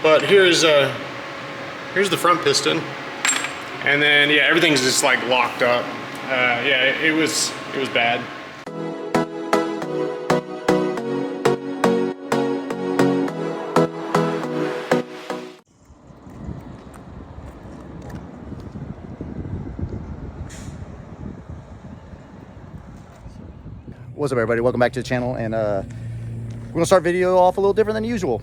But here's the front piston, and then yeah, everything's just like locked up. Yeah, it was bad. What's up, everybody? Welcome back to the channel, and we're gonna start video off a little different than usual.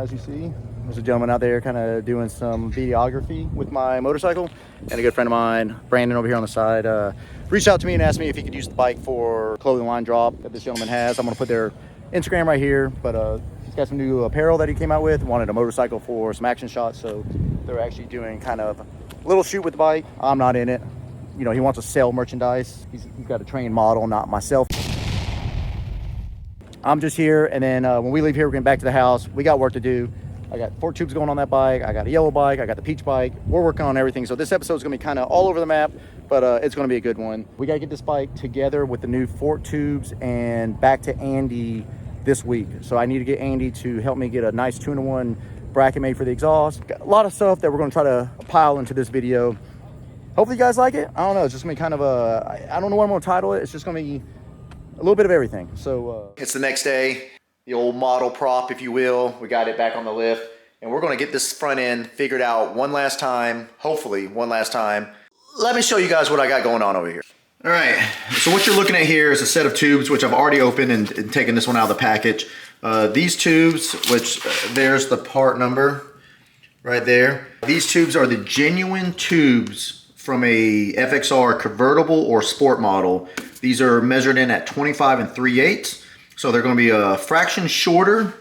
As you see, there's a gentleman out there kind of doing some videography with my motorcycle, and a good friend of mine, Brandon, over here on the side, reached out to me and asked me if he could use the bike for clothing line drop that this gentleman has. I'm gonna put their Instagram right here, but he's got some new apparel that he came out with. Wanted a motorcycle for some action shots, so they're actually doing kind of a little shoot with the bike. I'm not in it. You know, he wants to sell merchandise. He's got a trained model, not myself. I'm just here, and then when we leave here, we're getting back to the house. We got work to do. I got 4 tubes going on that bike. I got a yellow bike. I got the peach bike. We're working on everything. So this episode is going to be kind of all over the map, but it's going to be a good one. We got to get this bike together with the new 4 tubes and back to Andy this week. So I need to get Andy to help me get a nice 2-in-1 bracket made for the exhaust. Got a lot of stuff that we're going to try to pile into this video. Hopefully you guys like it. I don't know. It's just going to be kind of a, I don't know what I'm going to title it. It's just going to be a little bit of everything. So it's the next day, the old model prop, if you will. We got it back on the lift, and we're going to get this front end figured out one last time, hopefully one last time. Let me show you guys what I got going on over here. All right, so what you're looking at here is a set of tubes, which I've already opened and taken this one out of the package. These tubes, which there's the part number right there. These tubes are the genuine tubes from a FXR convertible or sport model. These are measured in at 25 3/8. So they're going to be a fraction shorter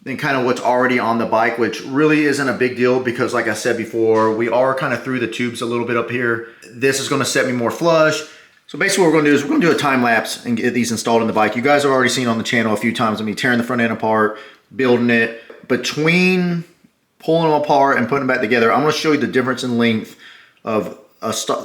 than kind of what's already on the bike, which really isn't a big deal because, like I said before, we are kind of through the tubes a little bit up here. This is going to set me more flush. So basically what we're going to do is we're going to do a time lapse and get these installed in the bike. You guys have already seen on the channel a few times of me tearing the front end apart, building it. Between pulling them apart and putting them back together, I'm going to show you the difference in length of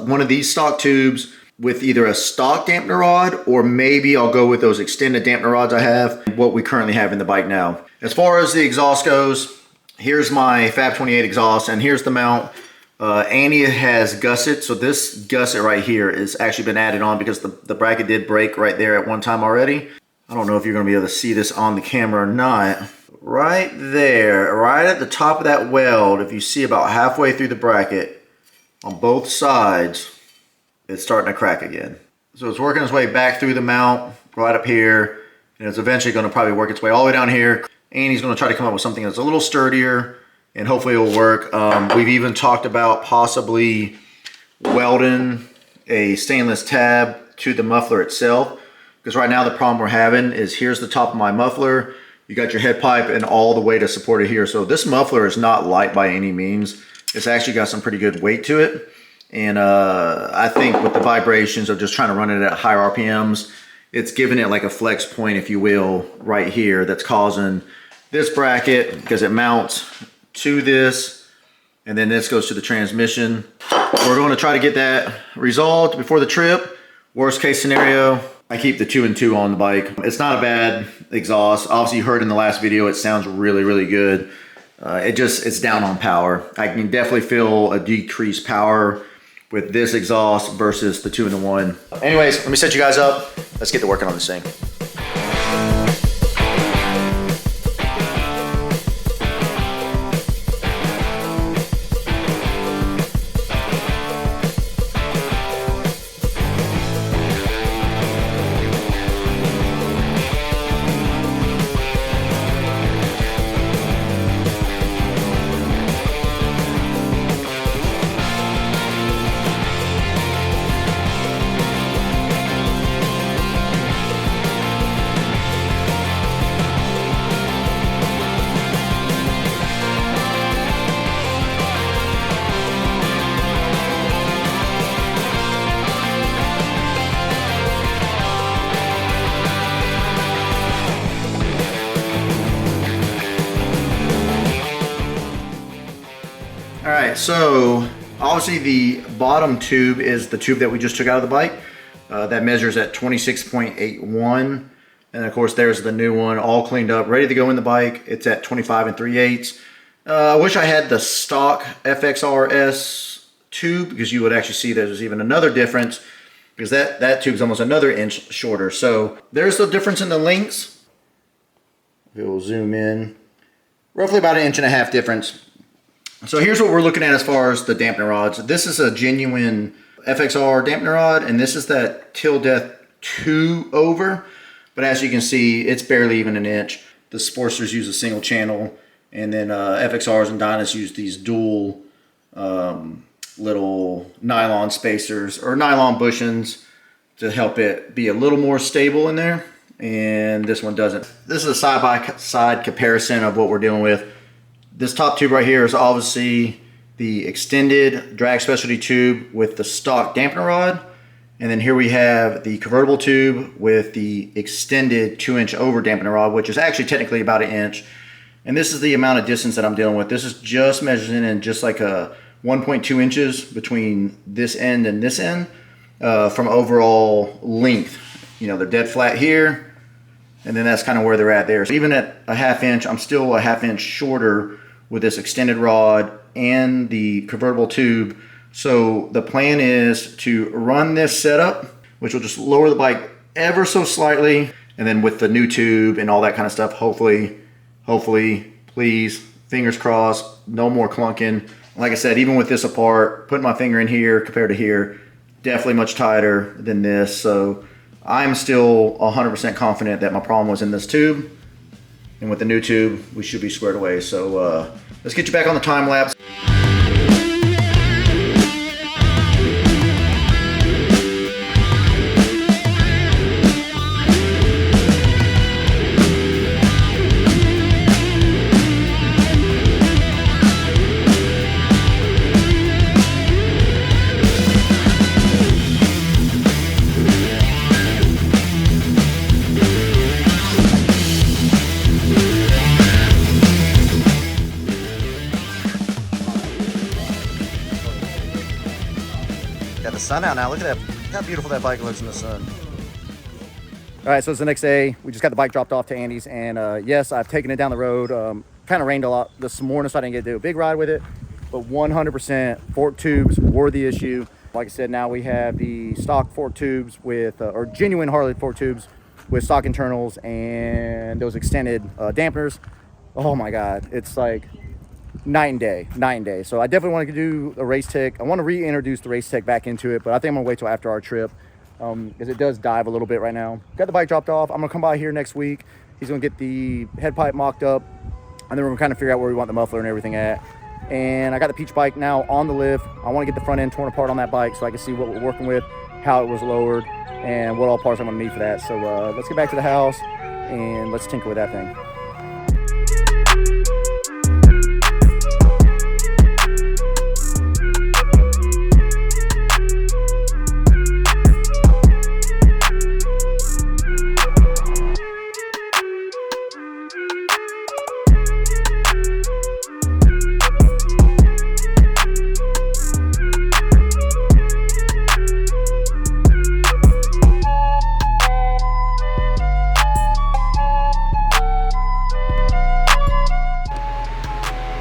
one of these stock tubes with either a stock dampener rod, or maybe I'll go with those extended dampener rods I have, what we currently have in the bike now. As far as the exhaust goes, here's my Fab 28 exhaust, and here's the mount. Andy has gusset, so this gusset right here has actually been added on because the bracket did break right there at one time already. I don't know if you're gonna be able to see this on the camera or not. Right there, right at the top of that weld, if you see about halfway through the bracket, on both sides, it's starting to crack again. So it's working its way back through the mount, right up here, and it's eventually going to probably work its way all the way down here. And he's going to try to come up with something that's a little sturdier, and hopefully it will work. We've even talked about possibly welding a stainless tab to the muffler itself, because right now the problem we're having is here's the top of my muffler. You got your head pipe and all the way to support it here. So this muffler is not light by any means. It's actually got some pretty good weight to it. And I think with the vibrations of just trying to run it at higher RPMs, it's giving it like a flex point, if you will, right here that's causing this bracket, because it mounts to this, and then this goes to the transmission. We're going to try to get that resolved before the trip. Worst case scenario, I keep the 2-in-2 on the bike. It's not a bad exhaust. Obviously you heard in the last video, it sounds really, really good. It's down on power. I can definitely feel a decreased power with this exhaust versus the 2-in-1. Anyways, let me set you guys up. Let's get to working on this thing. right, so obviously the bottom tube is the tube that we just took out of the bike. That measures at 26.81. And of course there's the new one all cleaned up, ready to go in the bike. It's at 25 3/8. I wish I had the stock FXRS tube, because you would actually see there's even another difference, because that tube's almost another inch shorter. So there's the difference in the lengths. We'll zoom in. Roughly about 1.5 inch difference. So here's what we're looking at as far as the dampener rods. This is a genuine FXR dampener rod, and this is that Till Death 2 over. But as you can see, it's barely even 1 inch. The Sportsters use a single channel, and then FXRs and Dynas use these dual little nylon spacers or nylon bushings to help it be a little more stable in there. And this one doesn't. This is a side-by-side comparison of what we're dealing with. This top tube right here is obviously the extended drag specialty tube with the stock dampener rod. And then here we have the convertible tube with the extended 2-inch over dampener rod, which is actually technically about 1 inch. And this is the amount of distance that I'm dealing with. This is just measuring in just like a 1.2 inches between this end and this end from overall length. You know, they're dead flat here, and then that's kind of where they're at there. So even at 1/2 inch, I'm still 1/2 inch shorter with this extended rod and the convertible tube. So the plan is to run this setup, which will just lower the bike ever so slightly, and then with the new tube and all that kind of stuff, hopefully, please, fingers crossed, no more clunking. Like I said, even with this apart, putting my finger in here compared to here, definitely much tighter than this. So I'm still 100% confident that my problem was in this tube, and with the new tube, we should be squared away. So let's get you back on the time lapse. Got the sun out now. Look at that. Look how beautiful that bike looks in the sun. All right, so it's the next day. We just got the bike dropped off to Andy's, and yes, I've taken it down the road. Kind of rained a lot this morning, so I didn't get to do a big ride with it. But 100% fork tubes were the issue. Like I said, now we have the stock fork tubes with, or genuine Harley fork tubes with stock internals and those extended dampeners. Oh my God, it's like night and day. So I definitely want to do a race tech. I want to reintroduce the race tech back into it, but I think I'm gonna wait till after our trip because it does dive a little bit right now. Got the bike dropped off. I'm gonna come by here next week. He's gonna get the head pipe mocked up, and then we're gonna kind of figure out where we want the muffler and everything at. And I got the Peach bike now on the lift. I want to get the front end torn apart on that bike so I can see what we're working with, how it was lowered, and what all parts I'm gonna need for that. So let's get back to the house and let's tinker with that thing.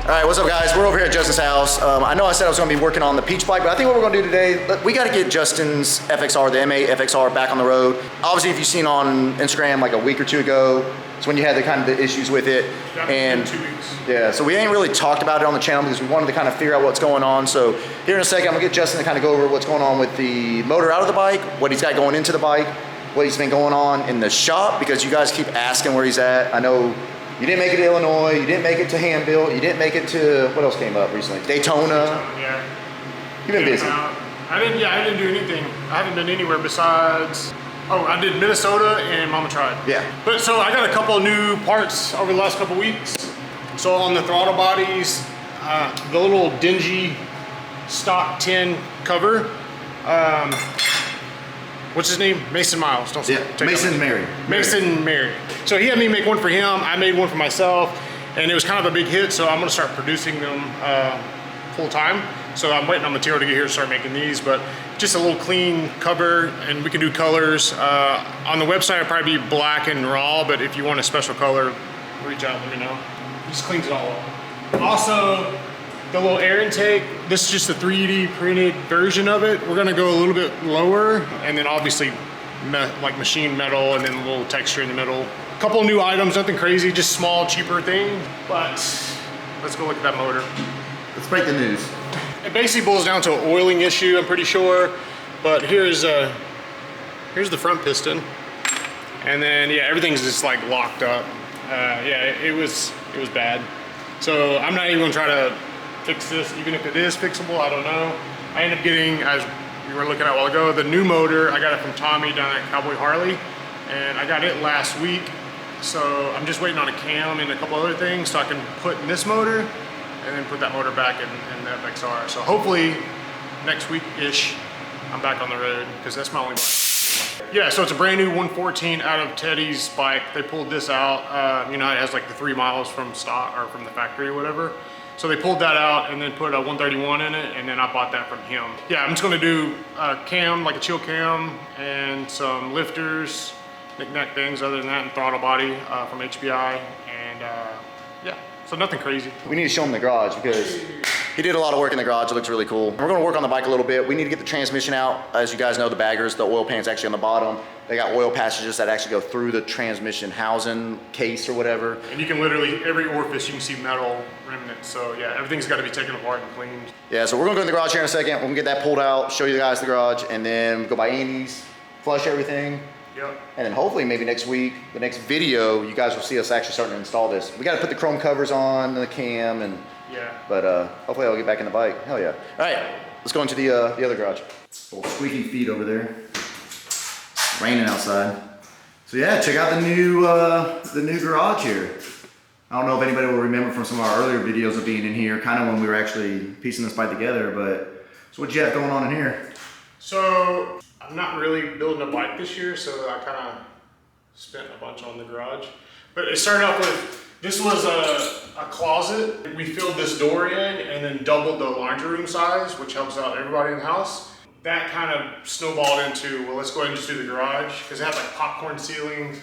All right, what's up guys? We're over here at Justin's house. I know I said I was gonna be working on the Peach bike, but I think what we're gonna do today, we gotta get Justin's FXR, the M8-FXR back on the road. Obviously, if you've seen on Instagram like a week or two ago, it's when you had the kind of the issues with it. And 2 weeks. Yeah, so we ain't really talked about it on the channel because we wanted to kind of figure out what's going on. So here in a second, I'm gonna get Justin to kind of go over what's going on with the motor out of the bike, what he's got going into the bike, what he's been going on in the shop, because you guys keep asking where he's at. I know you didn't make it to Illinois, you didn't make it to Handbuilt, you didn't make it to, what else came up recently? Daytona. Yeah. You've been busy. I didn't do anything. I haven't been anywhere besides, I did Minnesota and Mama Tried. Yeah. But so I got a couple of new parts over the last couple of weeks. So on the throttle bodies, the little dingy stock tin cover, what's his name? Mason Miles. Don't Yeah, Mason Mary. Mason Mary. So he had me make one for him. I made one for myself, and it was kind of a big hit. So I'm gonna start producing them full time. So I'm waiting on material to get here to start making these, but just a little clean cover, and we can do colors. On the website, it'll probably be black and raw, but if you want a special color, reach out, let me know. Just cleans it all up. Also, the little air intake, this is just a 3D printed version of it. We're gonna go a little bit lower, and then obviously like machine metal, and then a little texture in the middle. A couple new items, nothing crazy, just small, cheaper things. But let's go look at that motor. Let's break the news. It basically boils down to an oiling issue, I'm pretty sure. But here's the front piston, and then yeah, everything's just like locked up. Yeah, it was bad. So I'm not even gonna try to fix this, even if it is fixable. I don't know. I ended up getting, as we were looking at a while ago, the new motor. I got it from Tommy down at Cowboy Harley, and I got it last week. So I'm just waiting on a cam and a couple other things so I can put in this motor and then put that motor back in the FXR. So hopefully next week-ish, I'm back on the road, because that's my only bike. Yeah, so it's a brand new 114 out of Teddy's bike. They pulled this out. You know, it has like the 3 miles from stock or from the factory or whatever. So they pulled that out and then put a 131 in it, and then I bought that from him. Yeah, I'm just gonna do a cam, like a chill cam, and some lifters, knick-knack things other than that, and throttle body from HBI, and yeah, so nothing crazy. We need to show him the garage because he did a lot of work in the garage. It looks really cool. We're gonna work on the bike a little bit. We need to get the transmission out. As you guys know, the baggers, the oil pan's actually on the bottom. They got oil passages that actually go through the transmission housing case or whatever. And you can literally, every orifice, you can see metal remnants. So yeah, everything's gotta be taken apart and cleaned. Yeah, so we're gonna go in the garage here in a second. We're gonna get that pulled out, show you guys the garage, and then go by Andy's, flush everything. Yep. And then hopefully maybe next week, the next video, you guys will see us actually starting to install this. We gotta put the chrome covers on the cam, and yeah. But hopefully I'll get back in the bike. Hell yeah. All right, let's go into the other garage. Little squeaky feet over there. Raining outside. So yeah, check out the new garage here. I don't know if anybody will remember from some of our earlier videos of being in here, kind of when we were actually piecing this bike together, but so what you have going on in here? So I'm not really building a bike this year, so I kind of spent a bunch on the garage. But it started off with, this was a closet. We filled this door in and then doubled the laundry room size, which helps out everybody in the house. That kind of snowballed into, well, let's go ahead and just do the garage, because it had like popcorn ceilings.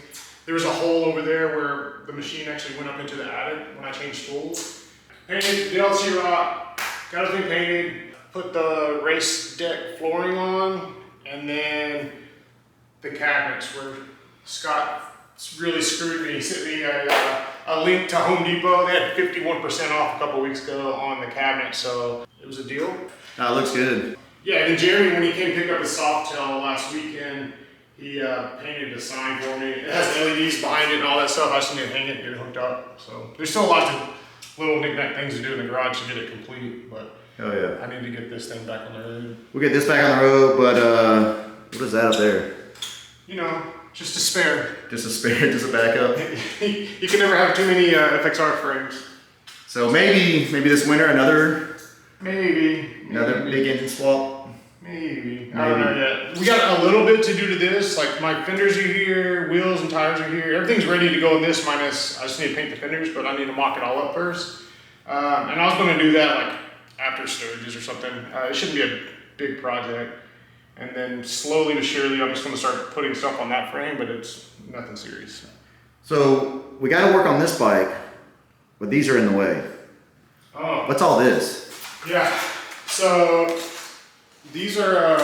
There was a hole over there where the machine actually went up into the attic when I changed tools. Painted the LC rock, got everything painted, put the race deck flooring on, and then the cabinets where Scott really screwed me. He sent me a link to Home Depot. They had 51% off a couple weeks ago on the cabinet, so it was a deal. Oh, it looks good. Yeah, and then Jeremy, when he came pick up his Softail last weekend, he painted a sign for me. It has LEDs behind it and all that stuff. I just need to hang it and get it hooked up. So there's still lots of little knick-knack things to do in the garage to get it complete, but oh yeah, I need to get this thing back on the road. We'll get this back on the road, but what is that up there? You know, just a spare. Just a spare, just a backup. You can never have too many FXR frames. So maybe this winter another big engine swap. Maybe. I don't know yet. We got a little bit to do to this. Like my fenders are here, wheels and tires are here. Everything's ready to go in this, minus I just need to paint the fenders, but I need to mock it all up first. And I was going to do that like after Sturgis or something. It shouldn't be a big project. And then slowly but surely, I'm just going to start putting stuff on that frame, but it's nothing serious. So we got to work on this bike, but these are in the way. Oh. What's all this? Yeah. So these are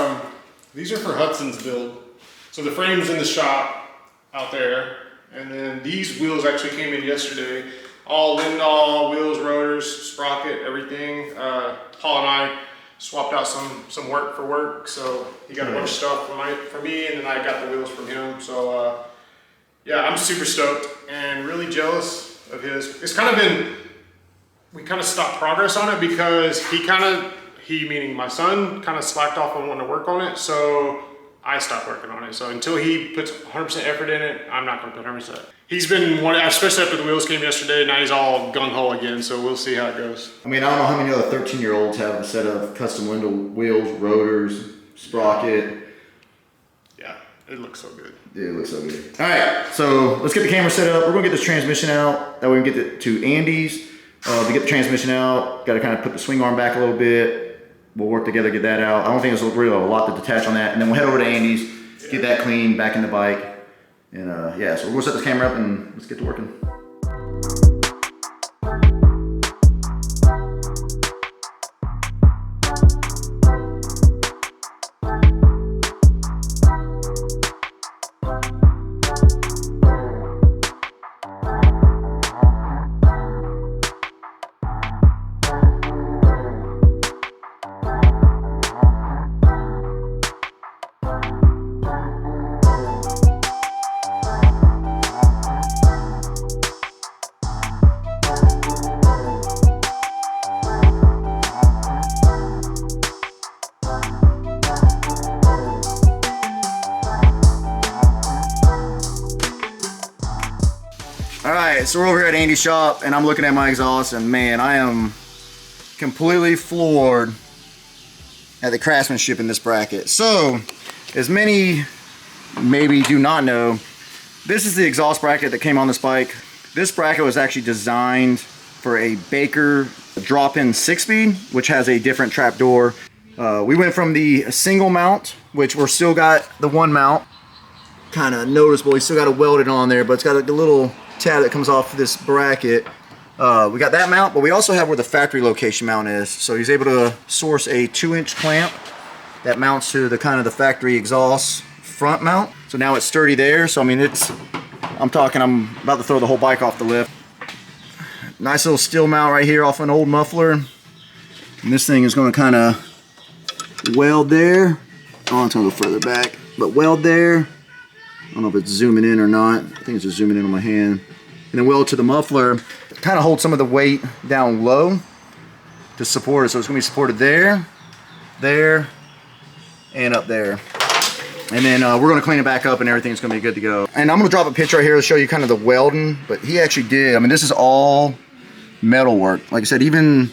for Hudson's build. So the frame's in the shop out there, and then these wheels actually came in yesterday. All Lindahl wheels, rotors, sprocket, everything. Paul and I swapped out some work for work, so he got a bunch of stuff for me, and then I got the wheels from him. So yeah, I'm super stoked and really jealous of his. It's kind of been, we kind of stopped progress on it because he meaning my son, kind of slacked off on wanting to work on it, so I stopped working on it. So until he puts 100% effort in it, I'm not going to put 100%. He's been, especially after the wheels came yesterday, now he's all gung-ho again, so we'll see how it goes. I mean, I don't know how many other 13-year-olds have a set of custom window wheels, rotors, sprocket. Yeah, it looks so good. Yeah, it looks so good. All right, so let's get the camera set up. We're going to get this transmission out. That way we can get it to Andy's. To get the transmission out, got to kind of put the swing arm back a little bit. We'll work together, get that out. I don't think there's really a lot to detach on that. And then we'll head over to Andy's, get that clean, back in the bike. And yeah, so we're gonna set this camera up and let's get to working. so we're over here at Andy's shop, and I'm looking at my exhaust, and man, I am completely floored at the craftsmanship in this bracket. So, as many maybe do not know, this is the exhaust bracket that came on this bike. This bracket was actually designed for a Baker drop-in 6-speed, which has a different trap door. We went from the single mount, which we're still got the one mount, kind of noticeable. We still got it welded on there, but it's got a little tab that comes off this bracket. We got that mount, but we also have where the factory location mount is. So he's able to source a 2-inch clamp that mounts to the kind of the factory exhaust front mount. So now it's sturdy there. So I mean, I'm about to throw the whole bike off the lift. Nice little steel mount right here off an old muffler. And this thing is going to kind of weld there. Oh, it's going to go further back, but weld there. I don't know if it's zooming in or not. I think it's just zooming in on my hand. And then weld to the muffler. Kind of hold some of the weight down low to support it. So it's going to be supported there, there, and up there. And then we're going to clean it back up and everything's going to be good to go. And I'm going to drop a picture right here to show you kind of the welding. But he actually did. I mean, this is all metal work. Like I said, even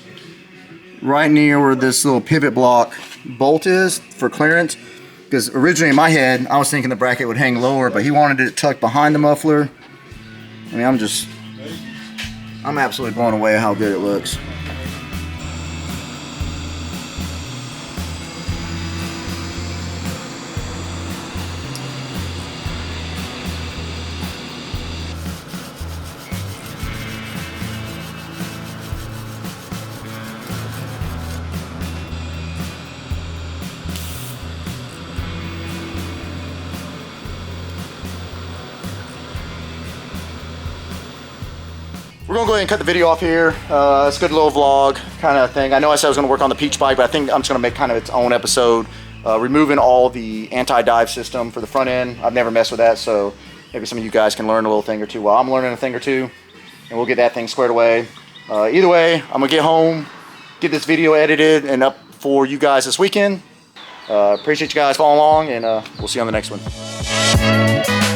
right near where this little pivot block bolt is for clearance. Because originally in my head, I was thinking the bracket would hang lower, but he wanted it tucked behind the muffler. I mean, I'm absolutely blown away how good it looks. We're gonna go ahead and cut the video off here. It's a good little vlog kind of thing. I know I said I was gonna work on the Peach bike, but I think I'm just gonna make kind of its own episode, removing all the anti-dive system for the front end. I've never messed with that, so maybe some of you guys can learn a little thing or two while I'm learning a thing or two, and we'll get that thing squared away. Either way, I'm gonna get home, get this video edited and up for you guys this weekend. Appreciate you guys following along, and we'll see you on the next one.